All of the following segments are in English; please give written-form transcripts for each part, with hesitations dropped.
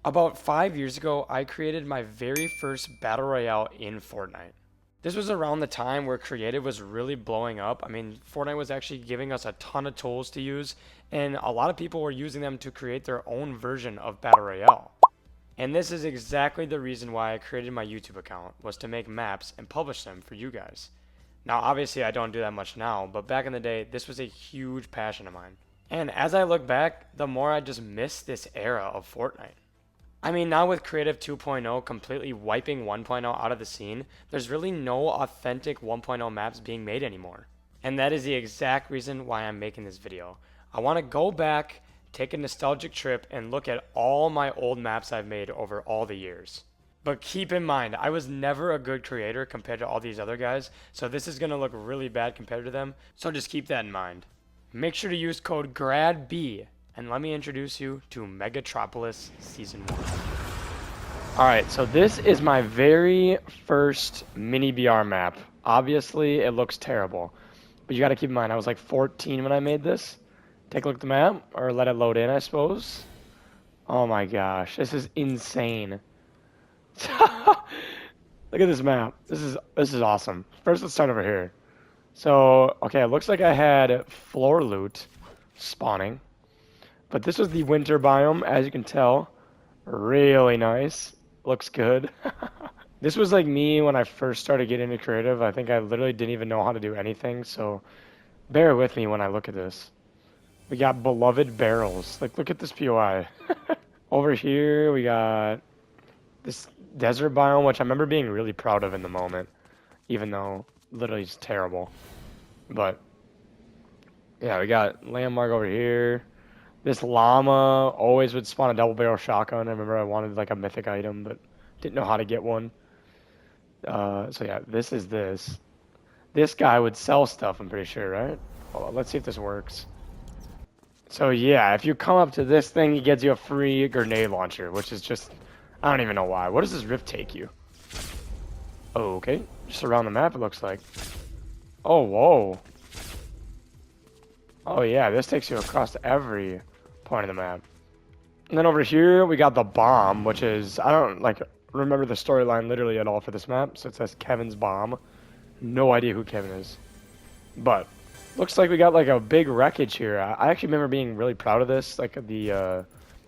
About 5 years ago, I created my very first battle royale in Fortnite. This was around the time where creative was really blowing up. I mean, Fortnite was actually giving us a ton of tools to use, and a lot of people were using them to create their own version of battle royale. And this is exactly the reason why I created my YouTube account, was to make maps and publish them for you guys. Now, obviously, I don't do that much now, but back in the day, this was a huge passion of mine. And as I look back, the more I just miss this era of Fortnite. I mean, now with Creative 2.0 completely wiping 1.0 out of the scene, there's really no authentic 1.0 maps being made anymore. And that is the exact reason why I'm making this video. I want to go back, take a nostalgic trip, and look at all my old maps I've made over all the years. But keep in mind, I was never a good creator compared to all these other guys, so this is going to look really bad compared to them, so just keep that in mind. Make sure to use code GradB, and let me introduce you to Megatropolis Season 1. Alright, so this is my very first mini BR map. Obviously, it looks terrible, but you gotta keep in mind, I was like 14 when I made this. Take a look at the map, or let it load in, I suppose. Oh my gosh, this is insane. Look at this map. This is awesome. First, let's start over here. So, okay, it looks like I had floor loot spawning, but this was the winter biome, as you can tell. Really nice. Looks good. This was like me when I first started getting into creative. I think I literally didn't even know how to do anything, so bear with me when I look at this. We got beloved barrels. Like, look at this POI. Over here, we got this desert biome, which I remember being really proud of in the moment, even though literally it's terrible. But yeah, we got landmark over here. This llama always would spawn a double barrel shotgun. I remember I wanted like a mythic item, but didn't know how to get one. So yeah, this is this. This guy would sell stuff, I'm pretty sure, right? Hold on, let's see if this works. So yeah, if you come up to this thing, it gets you a free grenade launcher, which is just, I don't even know why. What does this rift take you? Oh, okay. Just around the map, it looks like. Oh, whoa. Oh yeah, this takes you across every point of the map. And then over here, we got the bomb, which is, I don't like remember the storyline literally at all for this map. So it says Kevin's bomb. No idea who Kevin is. But looks like we got like a big wreckage here. I actually remember being really proud of this, like the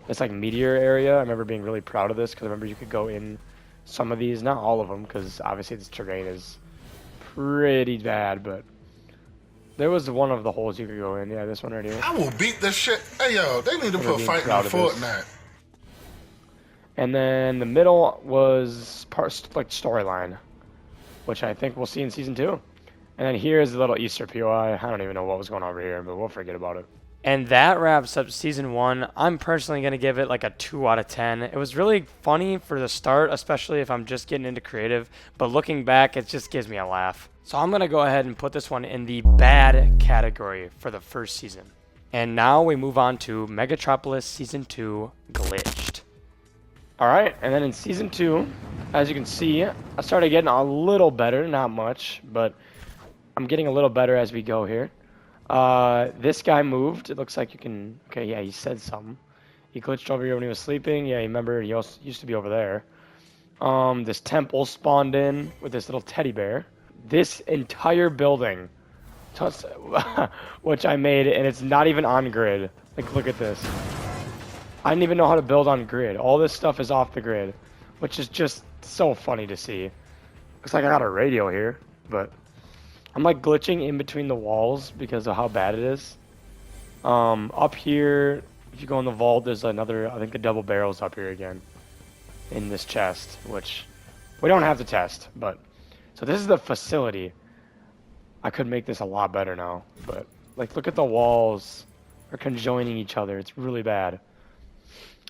this like meteor area. I remember being really proud of this because I remember you could go in some of these, not all of them, because obviously this terrain is pretty bad, but there was one of the holes you could go in. Yeah, this one right here. I will beat the shit. Hey, yo, they need to put fighting in Fortnite. And then the middle was part like storyline, which I think we'll see in season 2. And then here's the little Easter POI. I don't even know what was going on over here, but we'll forget about it. And that wraps up season 1. I'm personally going to give it like a 2 out of 10. It was really funny for the start, especially if I'm just getting into creative. But looking back, it just gives me a laugh. So I'm going to go ahead and put this one in the bad category for the first season. And now we move on to Megatropolis Season 2 Glitched. Alright, and then in Season 2, as you can see, I started getting a little better, not much, but I'm getting a little better as we go here. This guy moved. It looks like you can... Okay, yeah, he said something. He glitched over here when he was sleeping. Yeah, you remember he also used to be over there. This temple spawned in with this little teddy bear. This entire building, which I made, and it's not even on grid. Like, look at this. I didn't even know how to build on grid. All this stuff is off the grid, which is just so funny to see. Looks like I got a radio here, but I'm like glitching in between the walls because of how bad it is. Up here, if you go in the vault, there's another, I think the double barrel's up here again in this chest, which we don't have to test, but so this is the facility. I could make this a lot better now, but like look at the walls are conjoining each other. It's really bad.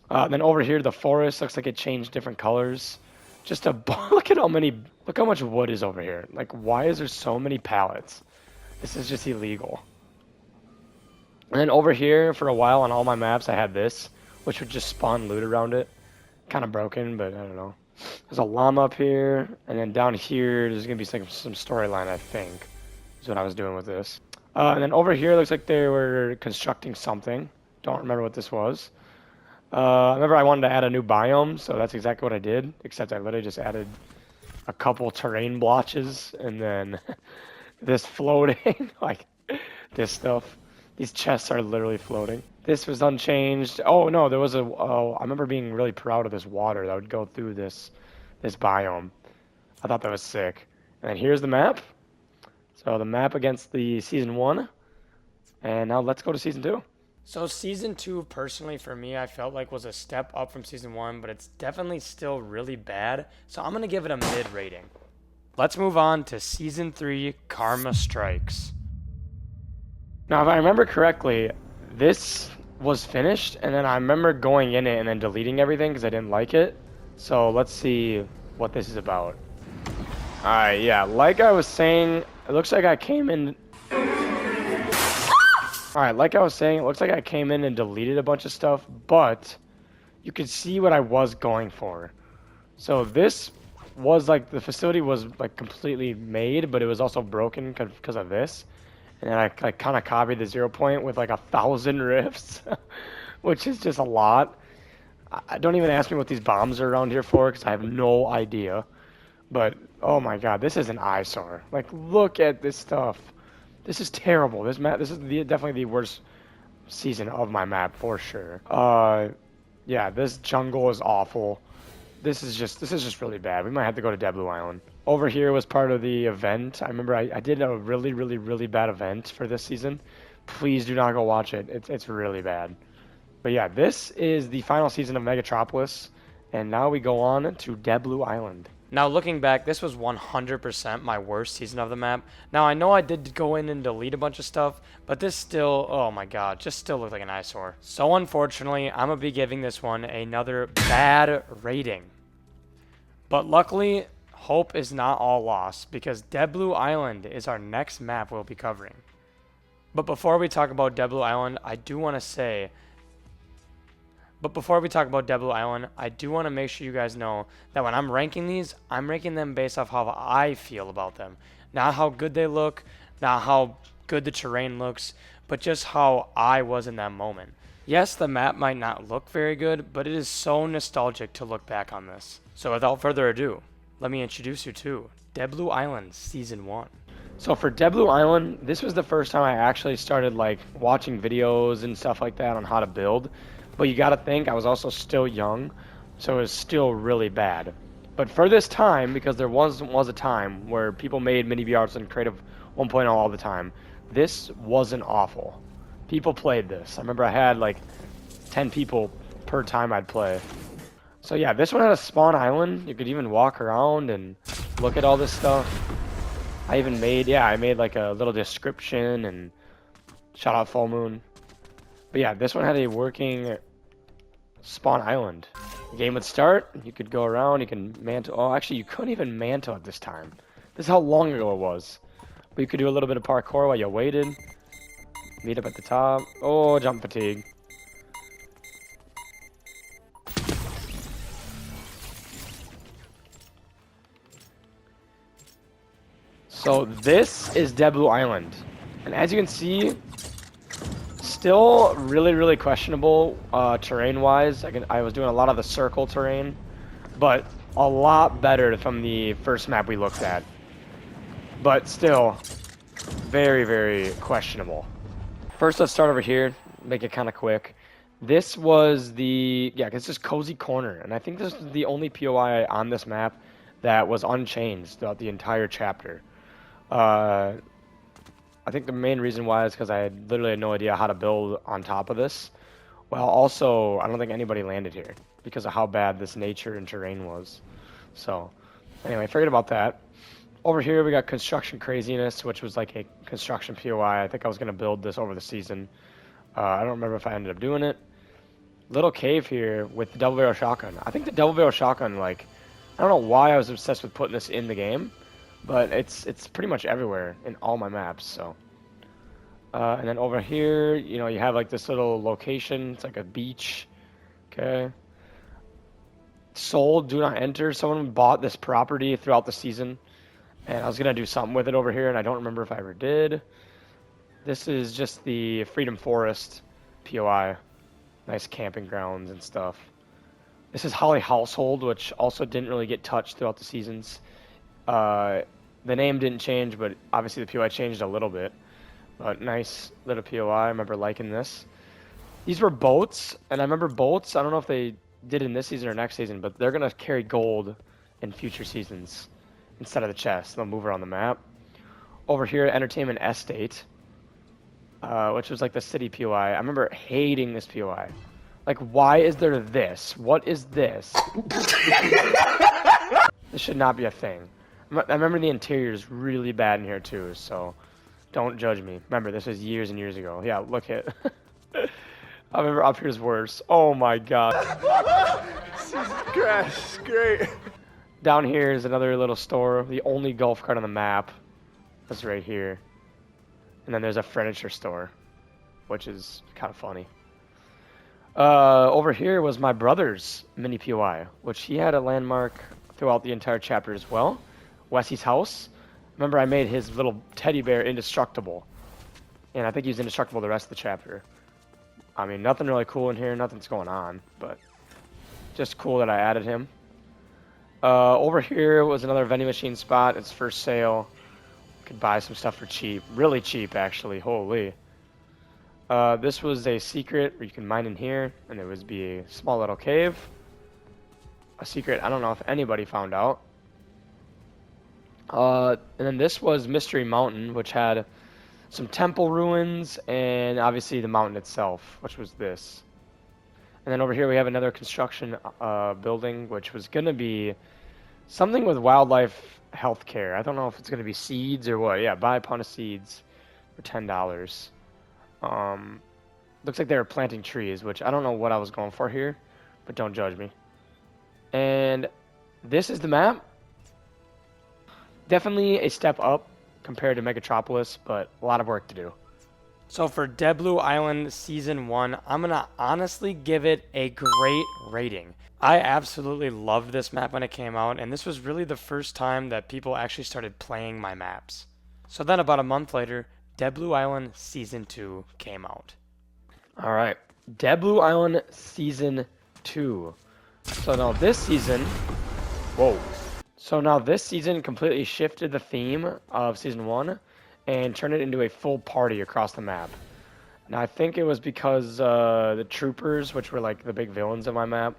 Then over here, the forest looks like it changed different colors. Just a look at look how much wood is over here. Like, why is there so many pallets? This is just illegal. And then over here, for a while on all my maps, I had this, which would just spawn loot around it. Kind of broken, but I don't know. There's a llama up here, and then down here, there's gonna be some storyline, I think, is what I was doing with this. And then over here, looks like they were constructing something. Don't remember what this was. I remember I wanted to add a new biome, so that's exactly what I did, except I literally just added a couple terrain blotches and then this floating, like this stuff. These chests are literally floating. This was unchanged. Oh no, there was I remember being really proud of this water that would go through this biome. I thought that was sick. And then here's the map. So the map against the season 1. And now let's go to season 2. So season 2, personally for me, I felt like was a step up from season 1, but it's definitely still really bad. So I'm gonna give it a mid rating. Let's move on to season 3, Karma Strikes. Now, if I remember correctly, this was finished, and then I remember going in it and then deleting everything because I didn't like it. So let's see what this is about. Alright, yeah, like I was saying, it looks like I came in... Alright, like I was saying, it looks like I came in and deleted a bunch of stuff, but you could see what I was going for. So this was like, the facility was like completely made, but it was also broken because of this. And then I kind of copied the 0 point with like 1,000 rifts, which is just a lot. I don't even ask me what these bombs are around here for, because I have no idea. But, oh my god, this is an eyesore. Like, look at this stuff. This is terrible. This map, this is definitely the worst season of my map, for sure. Yeah, this jungle is awful. This is just really bad. We might have to go to Blue Island. Over here was part of the event. I remember I did a really bad event for this season. Please do not go watch it. It's really bad. But yeah, this is the final season of Megatropolis, and now we go on to Blue Island. Now looking back, this was 100% my worst season of the map. Now I know I did go in and delete a bunch of stuff, but this still, oh my god, just still looked like an eyesore. So unfortunately, I'm going to be giving this one another bad rating. But luckily, hope is not all lost, because Blue Island is our next map we'll be covering. But before we talk about Blue Island, I do want to make sure you guys know that when I'm ranking these, I'm ranking them based off how I feel about them. Not how good they look, not how good the terrain looks, but just how I was in that moment. Yes, the map might not look very good, but it is so nostalgic to look back on this. So without further ado, let me introduce you to Blue Island Season 1. So for Blue Island, this was the first time I actually started like watching videos and stuff like that on how to build. But you gotta think, I was also still young, so it was still really bad. But for this time, because there was a time where people made mini BRs and Creative 1.0 all the time, this wasn't awful. People played this. I remember I had like 10 people per time I'd play. So yeah, this one had a spawn island. You could even walk around and look at all this stuff. I made like a little description and shout out Full Moon. But yeah, this one had a working spawn island. The game would start, you could go around, you can mantle. Oh, actually, you couldn't even mantle at this time. This is how long ago it was. But you could do a little bit of parkour while you waited. Meet up at the top. Oh, jump fatigue. So this is Blue Island. And as you can see, still really questionable terrain-wise. I was doing a lot of the circle terrain, but a lot better from the first map we looked at. But still, very questionable. First, let's start over here, make it kind of quick. This was this is Cozy Corner, and I think this is the only POI on this map that was unchanged throughout the entire chapter. I think the main reason why is because I literally had no idea how to build on top of this. Well, also, I don't think anybody landed here because of how bad this nature and terrain was. So, anyway, forget about that. Over here, we got Construction Craziness, which was like a construction POI. I think I was going to build this over the season. I don't remember if I ended up doing it. Little cave here with the double barrel shotgun. I think the double barrel shotgun, like, I don't know why I was obsessed with putting this in the game, but it's pretty much everywhere in all my maps. So, and then over here, you know, you have like this little location. It's like a beach. Okay. Sold, do not enter. Someone bought this property throughout the season, and I was gonna do something with it over here, and I don't remember if I ever did. This is just the Freedom Forest POI Nice camping grounds and stuff. This is Holly Household, which also didn't really get touched throughout the seasons. The name didn't change, but obviously the POI changed a little bit. But nice little POI. I remember liking this. These were boats, and I remember boats. I don't know if they did in this season or next season, but they're going to carry gold in future seasons instead of the chest. They'll move around the map. Over here, Entertainment Estate, which was like the city POI. I remember hating this POI. Like, why is there this? What is this? This should not be a thing. I remember the interior is really bad in here too, so don't judge me. Remember, this was years and years ago. Yeah, look at. I remember up here's worse. Oh my god. Jesus Christ, great. Down here is another little store. The only golf cart on the map. That's right here. And then there's a furniture store, which is kind of funny. Over here was my brother's mini POI, which he had a landmark throughout the entire chapter as well. Wessy's house. Remember, I made his little teddy bear indestructible. And I think he's indestructible the rest of the chapter. I mean, nothing really cool in here. Nothing's going on, but just cool that I added him. Over here was another vending machine spot. It's for sale. Could buy some stuff for cheap. Really cheap, actually. Holy. This was a secret where you can mine in here, and there would be a small little cave. A secret I don't know if anybody found out. And then this was Mystery Mountain, which had some temple ruins and obviously the mountain itself, which was this. And then over here we have another construction building, which was going to be something with wildlife healthcare. I don't know if it's going to be seeds or what. Yeah, buy a pound of seeds for $10. Looks like they were planting trees, which I don't know what I was going for here, but don't judge me. And this is the map. Definitely a step up compared to Megatropolis, but a lot of work to do. So for Dead Blue Island Season 1, I'm going to honestly give it a great rating. I absolutely loved this map when it came out, and this was really the first time that people actually started playing my maps. So then about a month later, Dead Blue Island Season 2 came out. Alright, Dead Blue Island Season 2. So now this season... Whoa. So now this season completely shifted the theme of Season 1 and turned it into a full party across the map. Now I think it was because the troopers, which were like the big villains of my map,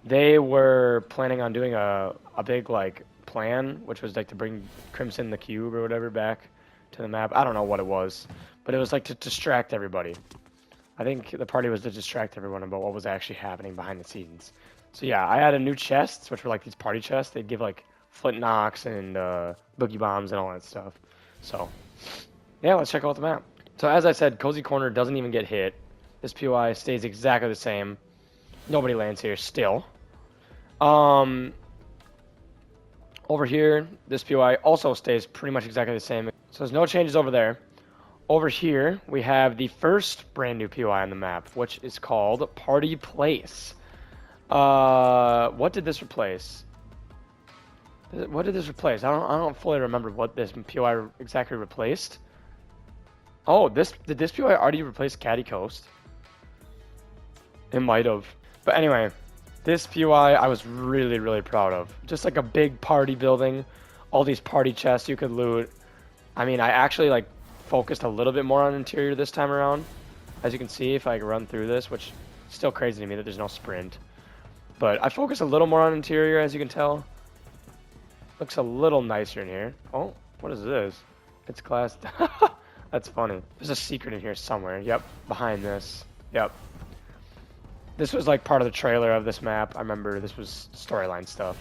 they were planning on doing a big like plan, which was like to bring Crimson the Cube or whatever back to the map. I don't know what it was, but it was like to distract everybody. I think the party was to distract everyone about what was actually happening behind the scenes. So yeah, I added new chests, which were like these party chests. They'd give like flint knocks and boogie bombs and all that stuff. So yeah, let's check out the map. So as I said, Cozy Corner doesn't even get hit. This POI stays exactly the same. Nobody lands here still. Over here, this POI also stays pretty much exactly the same. So there's no changes over there. Over here, we have the first brand new POI on the map, which is called Party Place. What did this replace? What did this replace? I don't fully remember what this POI exactly replaced. Oh, did this POI already replace Caddy Coast? It might have. But anyway, this POI I was really, really proud of. Just like a big party building, all these party chests you could loot. I mean, I actually like focused a little bit more on interior this time around. As you can see, if I run through this, which is still crazy to me that there's no sprint. But I focused a little more on interior, as you can tell. Looks a little nicer in here. Oh, what is this? It's class. That's funny. There's a secret in here somewhere. Yep, behind this. Yep. This was like part of the trailer of this map. I remember this was storyline stuff.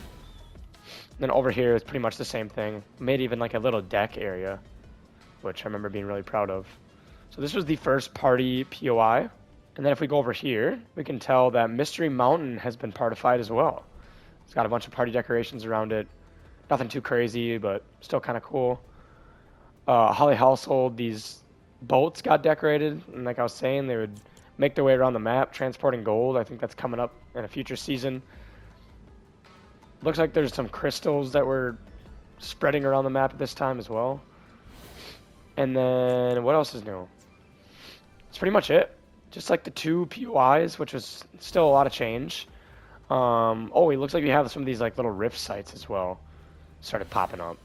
And then over here is pretty much the same thing. Made even like a little deck area, which I remember being really proud of. So this was the first party POI. And then if we go over here, we can tell that Mystery Mountain has been partified as well. It's got a bunch of party decorations around it. Nothing too crazy, but still kind of cool. Holly Household, these boats got decorated. And like I was saying, they would make their way around the map, transporting gold. I think that's coming up in a future season. Looks like there's some crystals that were spreading around the map at this time as well. And then what else is new? That's pretty much it. just like the 2 POIs, which was still a lot of change. Oh, it looks like we have some of these like little rift sites as well started popping up.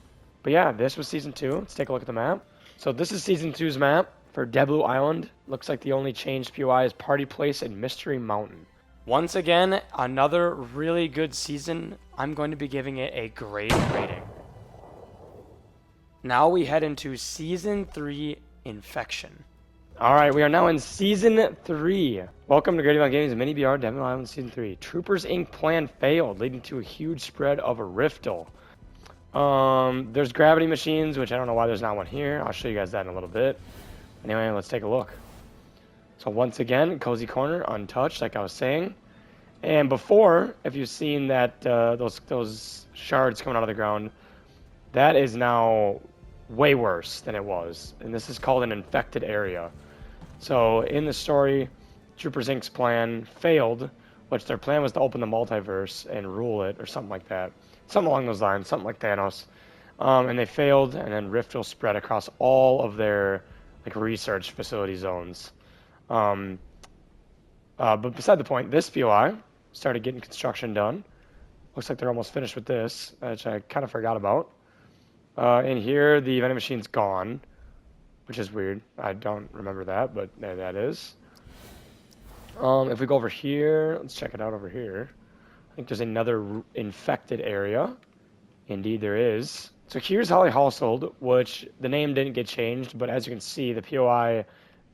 But yeah, this was Season 2. Let's take a look at the map. So this is Season 2's map for Deblu Island. Looks like the only changed POI is Party Place and Mystery Mountain. Once again, another really good season. I'm going to be giving it a great rating. Now we head into Season 3 Infection. Alright, we are now in Season 3. Welcome to GradB Games Mini BR Deblu Island Season 3. Troopers Inc. plan failed, leading to a huge spread of a riftle. There's gravity machines, which I don't know why there's not one here. I'll show you guys that in a little bit. Anyway, let's take a look. So once again, cozy corner, untouched, like I was saying. And before, if you've seen that those shards coming out of the ground, that is now way worse than it was. And this is called an infected area. So in the story, Troopers Inc.'s plan failed, which their plan was to open the multiverse and rule it, or something like that. Something along those lines, something like Thanos. And they failed, and then rift will spread across all of their like research facility zones. But beside the point, this POI started getting construction done. Looks like they're almost finished with this, which I kind of forgot about. In here, the vending machine's gone, which is weird. I don't remember that, but there that is. If we go over here, let's check it out over here. I think there's another infected area. Indeed, there is. So here's Holly Household, which the name didn't get changed, but as you can see, the POI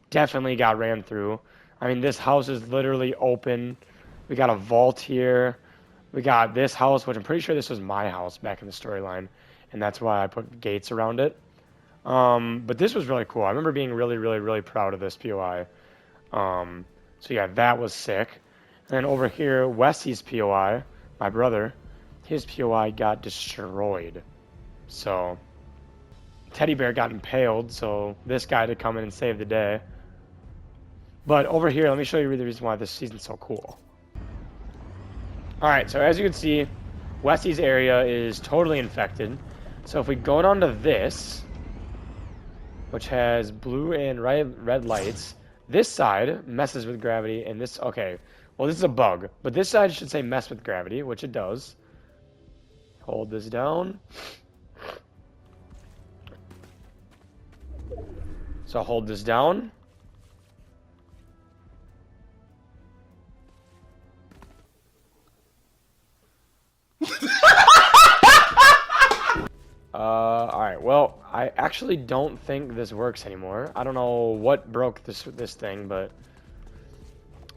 definitely got ran through. I mean, this house is literally open. We got a vault here. We got this house, which I'm pretty sure this was my house back in the storyline, and that's why I put gates around it. But this was really cool. I remember being really, really, really proud of this POI. So yeah, that was sick. And then over here, Wessy's POI, my brother, his POI got destroyed. So Teddy Bear got impaled, so this guy had to come in and save the day. But over here, let me show you the reason why this season's so cool. Alright, so as you can see, Wessy's area is totally infected. So if we go down to this, which has blue and red lights, this side messes with gravity, and this, okay, well this is a bug, but this side should say mess with gravity, which it does. Hold this down. So hold this down. Alright, well, I actually don't think this works anymore. I don't know what broke this thing, but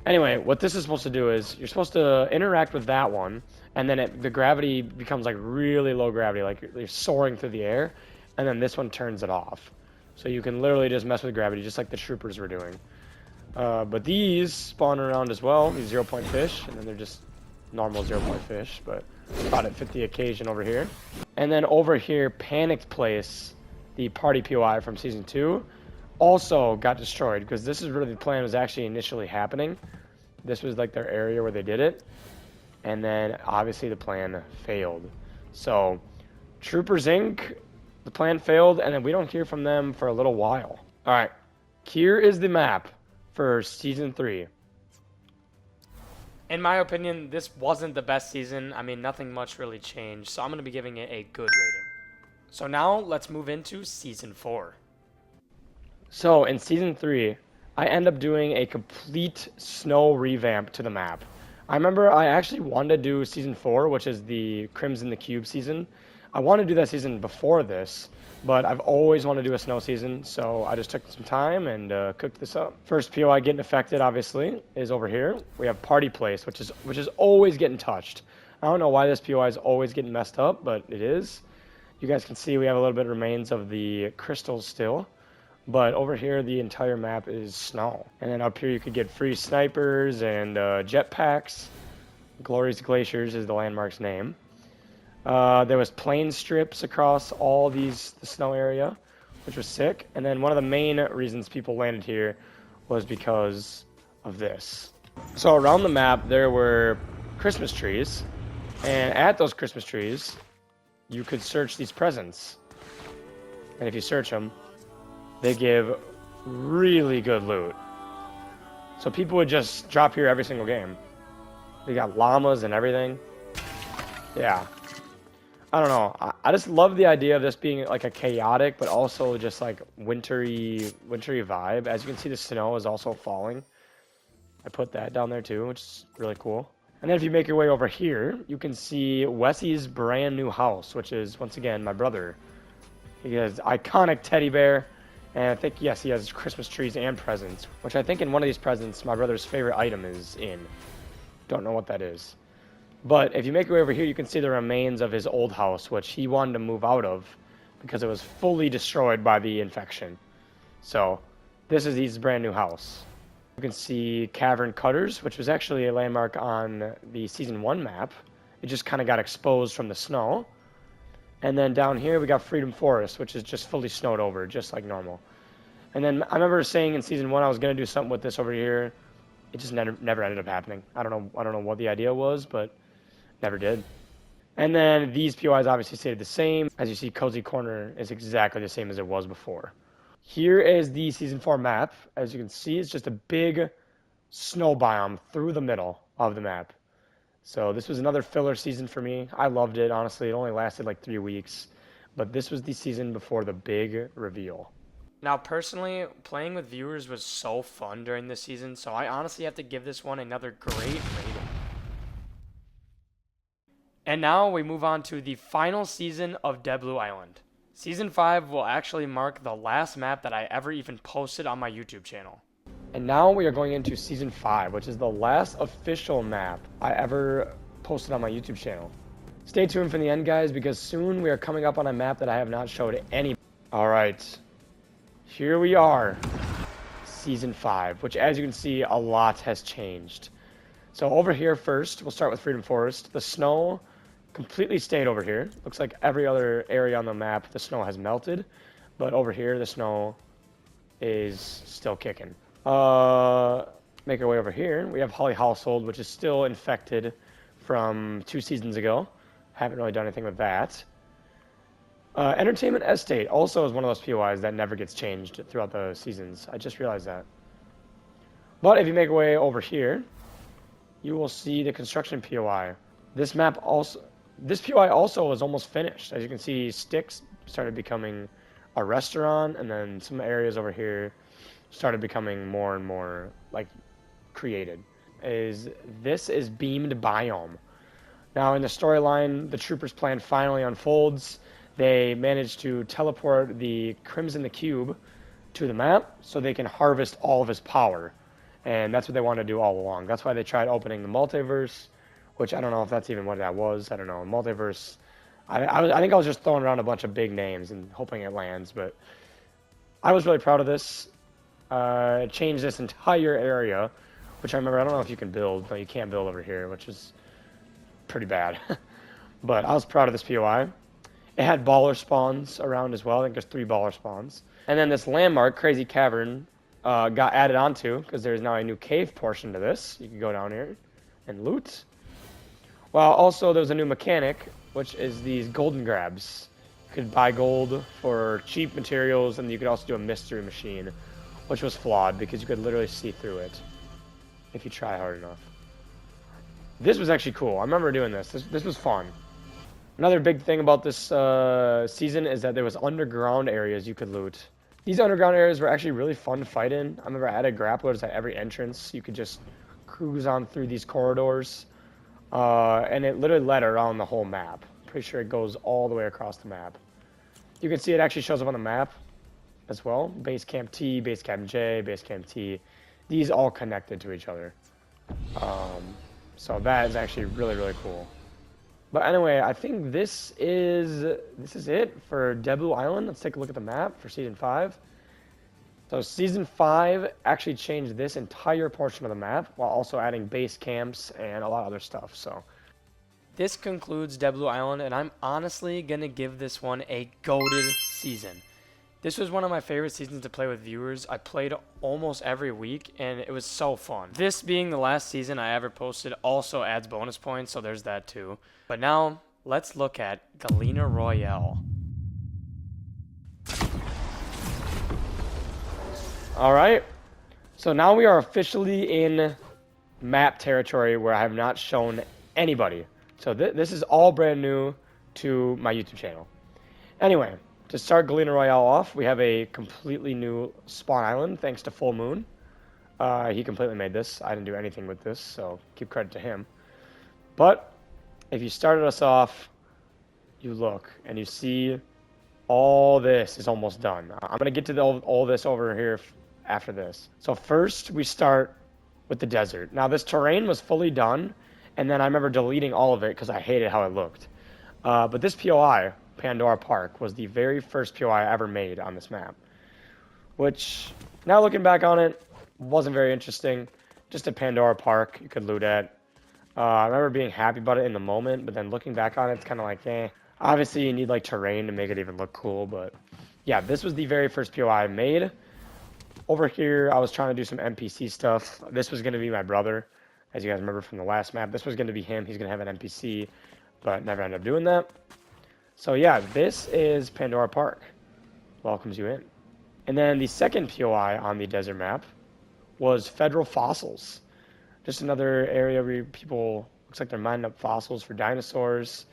anyway, what this is supposed to do is you're supposed to interact with that one, and then the gravity becomes like really low gravity, like you're soaring through the air, and then this one turns it off. So you can literally just mess with gravity, just like the troopers were doing. But these spawn around as well, these 0-point fish, and then they're just normal 0-point fish, but thought it fit the occasion over here. And then over here, Panicked Place, the party POI from Season 2, also got destroyed, because this is where the plan was actually initially happening. This was like their area where they did it. And then, obviously, the plan failed. So, Troopers Inc., the plan failed, and then we don't hear from them for a little while. Alright, here is the map for Season 3. In my opinion, this wasn't the best season. I mean, nothing much really changed, so I'm going to be giving it a good rating. So now, let's move into Season 4. So, in Season 3, I end up doing a complete snow revamp to the map. I remember I actually wanted to do Season 4, which is the Crimson the Cube season. I wanted to do that season before this, but I've always wanted to do a snow season, so I just took some time and cooked this up. First POI getting affected, obviously, is over here. We have Party Place, which is always getting touched. I don't know why this POI is always getting messed up, but it is. You guys can see we have a little bit of remains of the crystals still. But over here, the entire map is snow. And then up here, you could get free snipers and jetpacks. Glory's Glaciers is the landmark's name. There was plane strips across all the snow area, which was sick. And then one of the main reasons people landed here was because of this. So around the map, there were Christmas trees. And at those Christmas trees, you could search these presents. And if you search them, they give really good loot. So people would just drop here every single game. They got llamas and everything. Yeah. I don't know. I just love the idea of this being like a chaotic, but also just like wintry vibe. As you can see, the snow is also falling. I put that down there too, which is really cool. And then if you make your way over here, you can see Wessy's brand new house, which is, once again, my brother. He has iconic teddy bear, and I think, yes, he has Christmas trees and presents, which I think in one of these presents, my brother's favorite item is in. Don't know what that is. But if you make your way over here, you can see the remains of his old house, which he wanted to move out of because it was fully destroyed by the infection. So this is his brand new house. You can see Cavern Cutters, which was actually a landmark on the Season 1 map. It just kind of got exposed from the snow. And then down here we got Freedom Forest, which is just fully snowed over, just like normal. And then I remember saying in Season 1 I was going to do something with this over here. It just never ended up happening. I don't know what the idea was, but never did. And then these POIs obviously stayed the same. As you see, Cozy Corner is exactly the same as it was before. Here is the Season 4 map. As you can see, it's just a big snow biome through the middle of the map. So this was another filler season for me. I loved it, honestly. It only lasted like 3 weeks. But this was the season before the big reveal. Now, personally, playing with viewers was so fun during this season, so I honestly have to give this one another great rating. And now we move on to the final season of Dead Blue Island. Season 5 will actually mark the last map that I ever even posted on my YouTube channel. And now we are going into Season 5, which is the last official map I ever posted on my YouTube channel. Stay tuned for the end, guys, because soon we are coming up on a map that I have not showed any. Alright, here we are. Season 5, which as you can see, a lot has changed. So over here first, we'll start with Freedom Forest. The snow completely stayed over here. Looks like every other area on the map, the snow has melted. But over here, the snow is still kicking. Make our way over here. We have Holly Household, which is still infected from 2 seasons ago. Haven't really done anything with that. Entertainment Estate also is one of those POIs that never gets changed throughout the seasons. I just realized that. But if you make your way over here, you will see the construction POI. This POI also is almost finished. As you can see, Sticks started becoming a restaurant, and then some areas over here started becoming more and more like created. This is Beamed Biome. Now in the storyline, the Troopers' plan finally unfolds. They manage to teleport the Crimson the Cube to the map so they can harvest all of his power. And that's what they wanted to do all along. That's why they tried opening the multiverse, which I don't know if that's even what that was. I don't know. Multiverse. I think I was just throwing around a bunch of big names and hoping it lands, but I was really proud of this. It changed this entire area, which I remember, I don't know if you can build, but you can't build over here, which is pretty bad. But I was proud of this POI. It had baller spawns around as well. I think there's 3 baller spawns. And then this landmark, Crazy Cavern, got added onto because there's now a new cave portion to this. You can go down here and loot. Well, also there's a new mechanic, which is these golden grabs. You could buy gold for cheap materials, and you could also do a mystery machine, which was flawed because you could literally see through it if you try hard enough. This was actually cool. I remember doing this. This was fun. Another big thing about this season is that there was underground areas you could loot. These underground areas were actually really fun to fight in. I remember I added grapplers at every entrance. You could just cruise on through these corridors. And it literally led around the whole map. Pretty sure it goes all the way across the map. You can see it actually shows up on the map as well. Base Camp T, Base Camp J, Base Camp T. These all connected to each other. So that is actually really, really cool. But anyway, I think this is it for Dead Blue Island. Let's take a look at the map for Season 5. So Season 5 actually changed this entire portion of the map while also adding base camps and a lot of other stuff. So this concludes Dead Blue Island, and I'm honestly going to give this one a goated season. This was one of my favorite seasons to play with viewers. I played almost every week, and it was so fun. This being the last season I ever posted also adds bonus points, so there's that too. But now, let's look at Galena Royale. Alright, So now we are officially in map territory where I have not shown anybody. So this is all brand new to my YouTube channel. Anyway, to start Galena Royale off, we have a completely new spawn island thanks to Full Moon. He completely made this. I didn't do anything with this, so keep credit to him. But if you started us off, you look and you see all this is almost done. I'm going to get to all this over here after this. So first we start with the desert. Now this terrain was fully done, and then I remember deleting all of it because I hated how it looked. But this POI, Pandora Park, was the very first POI I ever made on this map. Which, now looking back on it, wasn't very interesting. Just a Pandora Park you could loot at. I remember being happy about it in the moment, but then looking back on it, it's kind of like, eh. Obviously, you need like terrain to make it even look cool, but yeah, this was the very first POI I made. Over here, I was trying to do some NPC stuff. This was going to be my brother, as you guys remember from the last map. This was going to be him. He's going to have an NPC, but never ended up doing that. So yeah, this is Pandora Park. Welcomes you in. And then the second POI on the desert map was Federal Fossils. Just another area where people, looks like they're mining up fossils for dinosaurs.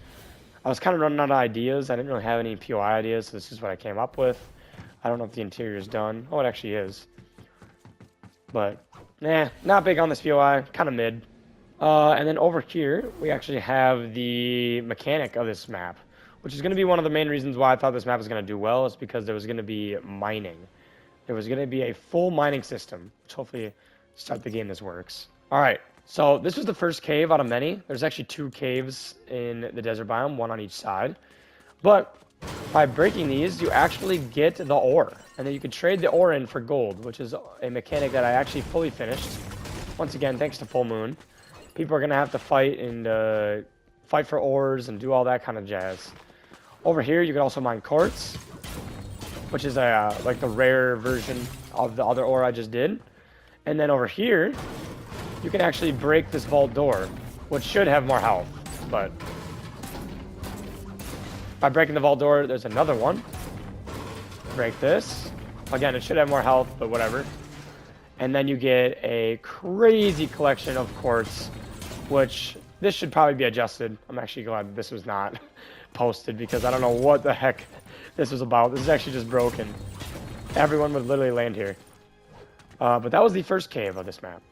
I was kind of running out of ideas. I didn't really have any POI ideas, so this is what I came up with. I don't know if the interior is done. Oh, it actually is. But, not big on this POI. Kind of mid. And then over here, we actually have the mechanic of this map, which is going to be one of the main reasons why I thought this map was going to do well, is because there was going to be mining. There was going to be a full mining system, which hopefully start the game this works. All right, so this was the first cave out of many. There's actually 2 caves in the desert biome, one on each side. But by breaking these, you actually get the ore, and then you can trade the ore in for gold, which is a mechanic that I actually fully finished. Once again, thanks to Full Moon. People are going to have to fight and fight for ores and do all that kind of jazz. Over here, you can also mine quartz, which is like the rare version of the other ore I just did. And then over here, you can actually break this vault door, which should have more health, but by breaking the vault door, there's another one. Break this. Again, it should have more health, but whatever. And then you get a crazy collection of quartz, which this should probably be adjusted. I'm actually glad this was not posted because I don't know what the heck this was about. This is actually just broken. Everyone would literally land here. But that was the first cave of this map.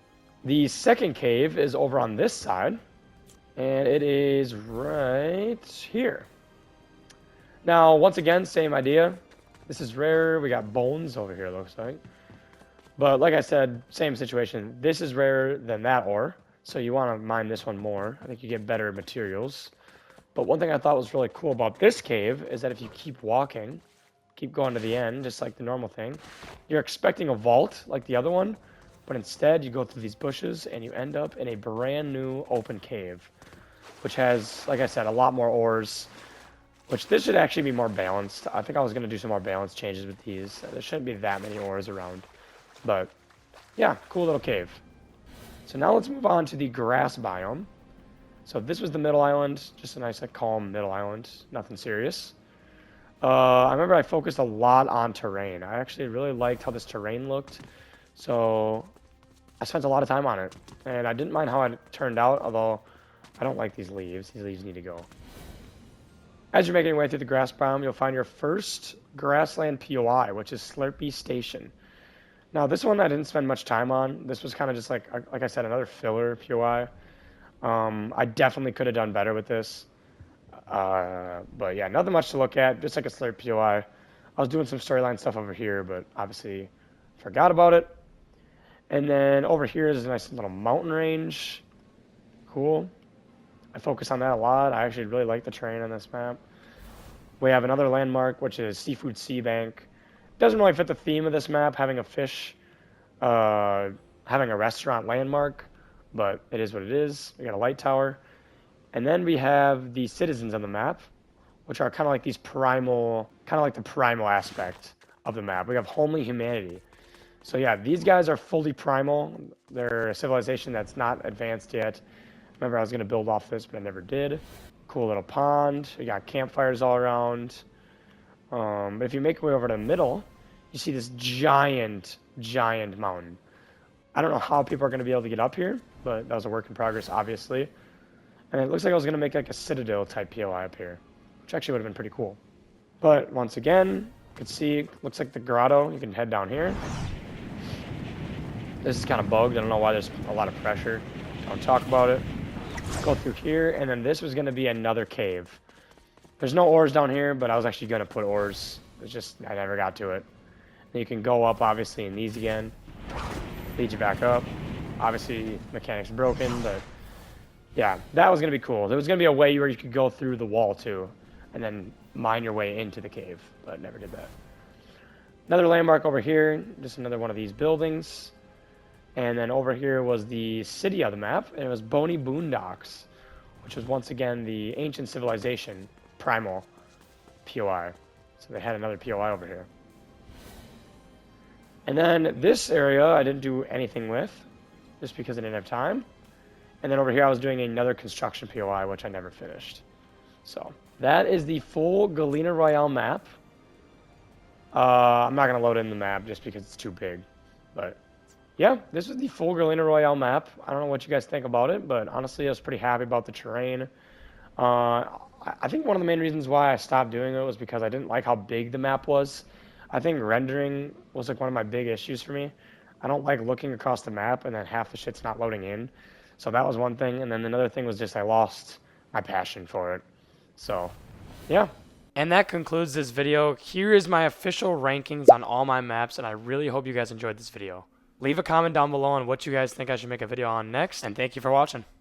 The second cave is over on this side, and it is right here. Now, once again, same idea. This is rare. We got bones over here, looks like. But like I said, same situation. This is rarer than that ore, so you want to mine this one more. I think you get better materials. But one thing I thought was really cool about this cave is that if you keep walking, keep going to the end, just like the normal thing, you're expecting a vault like the other one, but instead you go through these bushes and you end up in a brand new open cave, which has, like I said, a lot more ores, which this should actually be more balanced. I think I was going to do some more balance changes with these. There shouldn't be that many ores around. But, yeah, cool little cave. So now let's move on to the grass biome. So this was the middle island, just a nice, like, calm middle island, nothing serious. I remember I focused a lot on terrain. I actually really liked how this terrain looked, so I spent a lot of time on it. And I didn't mind how it turned out, although I don't like these leaves. These leaves need to go. As you're making your way through the grass biome, you'll find your first grassland POI, which is Slurpee Station. Now, this one I didn't spend much time on. This was kind of just like I said, another filler POI. I definitely could have done better with this. But yeah, nothing much to look at, just like a Slurp POI. I was doing some storyline stuff over here, but obviously forgot about it. And then over here is a nice little mountain range. Cool. I focus on that a lot. I actually really like the terrain on this map. We have another landmark, which is Seafood Sea Bank. Doesn't really fit the theme of this map, having a fish, having a restaurant landmark, but it is what it is. We got a light tower. And then we have the citizens on the map, which are kind of like these primal, kind of like the primal aspect of the map. We have homely humanity. So yeah, these guys are fully primal. They're a civilization that's not advanced yet. Remember, I was going to build off this, but I never did. Cool little pond. We got campfires all around. But if you make your way over to the middle, you see this giant mountain. I don't know how people are going to be able to get up here, but that was a work in progress, obviously. And it looks like I was going to make like a citadel type POI up here, which actually would have been pretty cool. But once again, you can see, looks like the grotto. You can head down here. This is kind of bugged. I don't know why there's a lot of pressure. Don't talk about it. Go through here, and then this was going to be another cave. There's no ores down here, but I was actually going to put ores. It's just, I never got to it. And you can go up, obviously, in these again. Lead you back up. Obviously, mechanic's broken, but yeah, that was going to be cool. There was going to be a way where you could go through the wall, too, and then mine your way into the cave, but never did that. Another landmark over here, just another one of these buildings. And then over here was the city of the map, and it was Boney Boondocks, which was once again the ancient civilization primal POI. So they had another POI over here. And then this area I didn't do anything with, just because I didn't have time. And then over here I was doing another construction POI, which I never finished. So that is the full Galena Royale map. I'm not going to load in the map just because it's too big. But yeah, this was the full Galena Royale map. I don't know what you guys think about it, but honestly I was pretty happy about the terrain. I think one of the main reasons why I stopped doing it was because I didn't like how big the map was. I think rendering was like one of my big issues for me. I don't like looking across the map and then half the shit's not loading in. So that was one thing. And then another thing was just I lost my passion for it. So, yeah. And that concludes this video. Here is my official rankings on all my maps, and I really hope you guys enjoyed this video. Leave a comment down below on what you guys think I should make a video on next, and thank you for watching.